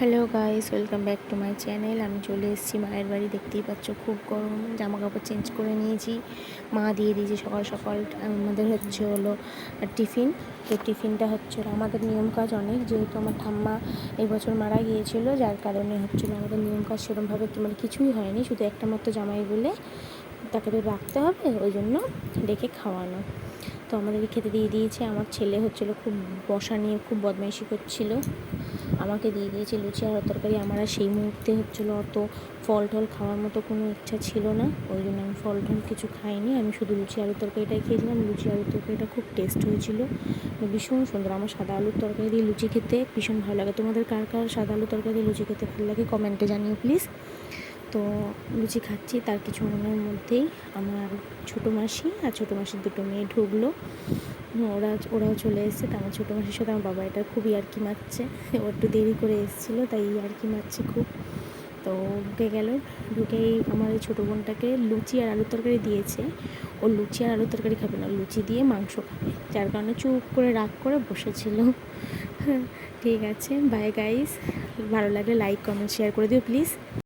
Hello guys, welcome back to my channel. আমি চলে এসেছি মায়ের বাড়ি। দেখতেই পাচ্ছ খুব গরম, জামা কাপড় চেঞ্জ করে নিয়েছি। মা দিয়ে দিয়েছি সকাল সকাল। আমাদের হলো টিফিন। তো টিফিনটা আমাদের নিয়ম কাজ অনেক, যেহেতু আমার ঠাম্মা এই বছর মারা গিয়েছিল, যার কারণে আমাদের নিয়ম কাজ সেরকমভাবে কিছুই হয়নি, শুধু একটা মাত্র জামাই বলে তাকে তো রাখতে হবে, ওই জন্য ডেকে খাওয়ানো। তো আমাদেরকে খেতে দিয়ে দিয়েছে। আমার ছেলে খুব বসা নিয়ে খুব বদমাইশি করছিল, আমাকে দিয়ে দিয়েছে লুচি আর তরকারি। আমার আর সেই মুহূর্তে অত ফল টল খাওয়ার মতো কোনো ইচ্ছা ছিল না, ওই জন্য আমি ফল টল কিছু খাইনি। আমি শুধু লুচি আলুর তরকারিটাই খেয়েছিলাম। লুচি আলুর তরকারিটা খুব টেস্ট হয়েছিল, ভীষণ সুন্দর। আমার সাদা আলুর তরকারি দিয়ে লুচি খেতে ভীষণ ভালো লাগে। তোমাদের কার কার সাদা আলুর তরকারি দিয়ে লুচি খেতে ভালো লাগে কমেন্টে জানিও প্লিজ। তো লুচি খাচ্ছি, তার কিছুক্ষণের মধ্যেই আমার ছোটো মাসি আর ছোটো মাসির দুটো মেয়ে ঢুকলো। ওরাও চলে এসেছে। তো আমার ছোটো মাসির সাথে আমার বাবা এটা খুব ইয়ার্কি মারছে, ও একটু দেরি করে এসেছিলো তাই ইয়ার্কি মারছে খুব। তো ঢুকে গেল, ঢুকেই আমার এই ছোটো বোনটাকে লুচি আর আলুর তরকারি দিয়েছে। ও লুচি আর আলুর তরকারি খাবে না, লুচি দিয়ে মাংস খাবে, যার কারণে চুপ করে রাগ করে বসেছিল। ঠিক আছে, বাই গাইস। ভালো লাগলে লাইক কমেন্ট শেয়ার করে দিও প্লিজ।